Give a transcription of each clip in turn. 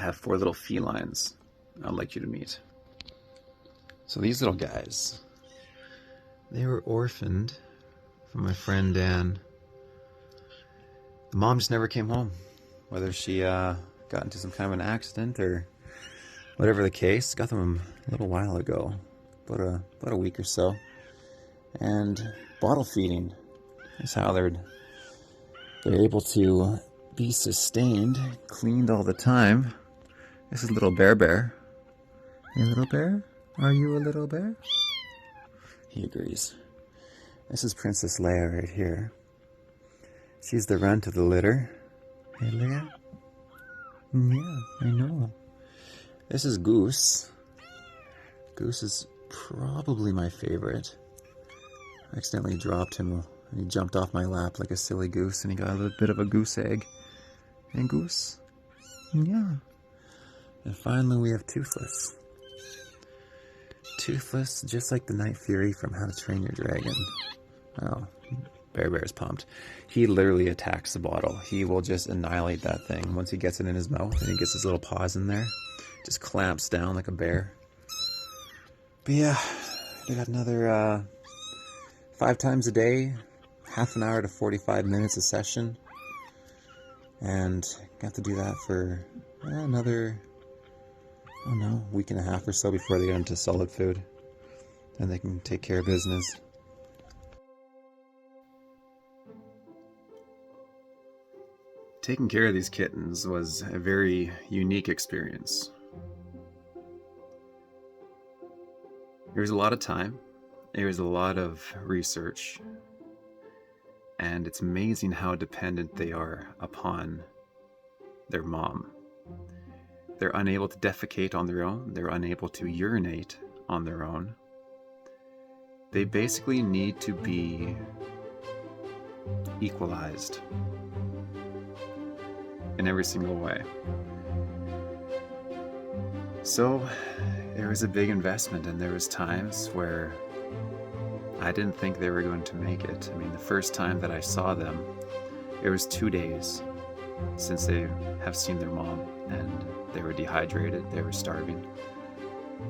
I have 4 little felines I'd like you to meet. So these little guys, they were orphaned from my friend Dan. The mom just never came home. Whether she got into some kind of an accident or whatever the case, got them a little while ago, about a week or so. And bottle feeding is how they're able to be sustained, cleaned all the time. This is little bear. Hey, little bear? Are you a little bear? He agrees. This is Princess Leia right here. She's the runt of the litter. Hey, Leia? Yeah, I know. This is Goose. Goose is probably my favorite. I accidentally dropped him and he jumped off my lap like a silly goose and he got a little bit of a goose egg. And Goose? Yeah. And finally we have Toothless. Toothless, just like the Night Fury from How to Train Your Dragon. Oh, Bear's pumped. He literally attacks the bottle. He will just annihilate that thing once he gets it in his mouth and he gets his little paws in there. Just clamps down like a bear. But yeah, I got another 5 times a day, half an hour to 45 minutes a session. And got to do that for another, week and a half or so before they get into solid food. And they can take care of business. Taking care of these kittens was a very unique experience. There was a lot of time, there was a lot of research, and it's amazing how dependent they are upon their mom. They're unable to defecate on their own, they're unable to urinate on their own. They basically need to be equalized in every single way. So it was a big investment, and there was times where I didn't think they were going to make it. I mean, the first time that I saw them, it was 2 days since they have seen their mom, and they were dehydrated, they were starving,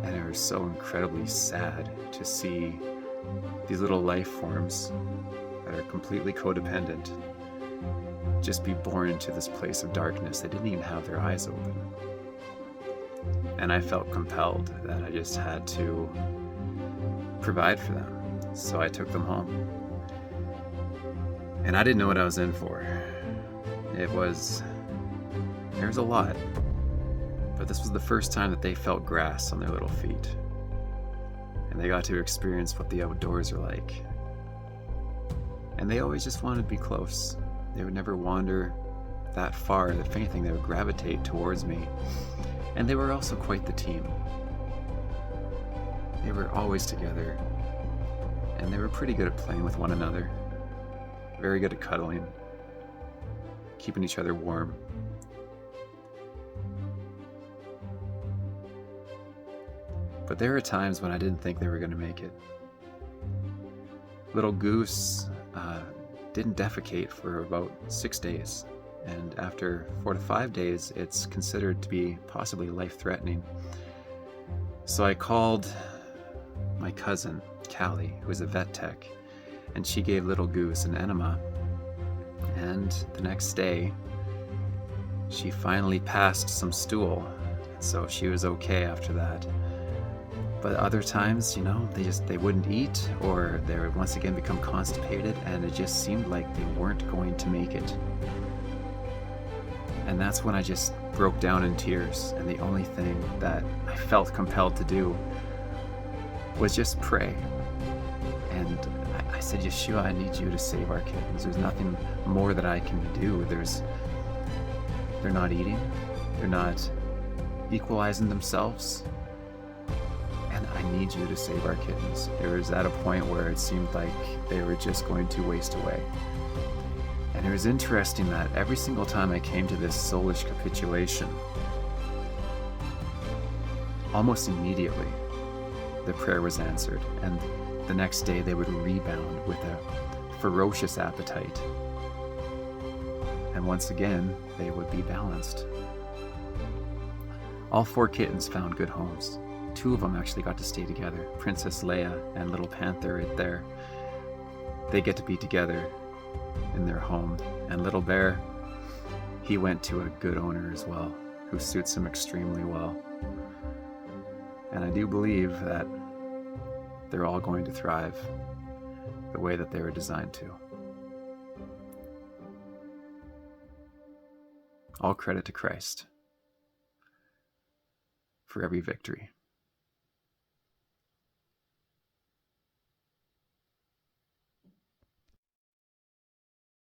and it was so incredibly sad to see these little life forms that are completely codependent just be born into this place of darkness. They didn't even have their eyes open. And I felt compelled that I just had to provide for them. So I took them home. And I didn't know what I was in for. There was a lot. But this was the first time that they felt grass on their little feet. And they got to experience what the outdoors are like. And they always just wanted to be close. They would never wander that far. If anything, they would gravitate towards me. And they were also quite the team. They were always together. And they were pretty good at playing with one another. Very good at cuddling. Keeping each other warm. But there were times when I didn't think they were going to make it. Little Goose didn't defecate for about 6 days. And after 4 to 5 days, it's considered to be possibly life-threatening. So I called my cousin, Callie, who is a vet tech, and she gave little Goose an enema. And the next day, she finally passed some stool, so she was okay after that. But other times, they wouldn't eat, or they would once again become constipated, and it just seemed like they weren't going to make it. And that's when I just broke down in tears, and the only thing that I felt compelled to do was just pray. And I said, Yeshua, I need you to save our kittens. There's nothing more that I can do. They're not eating. They're not equalizing themselves. And I need you to save our kittens. It was at a point where it seemed like they were just going to waste away. And it was interesting that every single time I came to this soulish capitulation, almost immediately, the prayer was answered. And the next day they would rebound with a ferocious appetite. And once again, they would be balanced. All 4 kittens found good homes. 2 of them actually got to stay together. Princess Leia and Little Panther right there. They get to be together in their home. And Little Bear, he went to a good owner as well, who suits him extremely well. And I do believe that they're all going to thrive the way that they were designed to. All credit to Christ for every victory.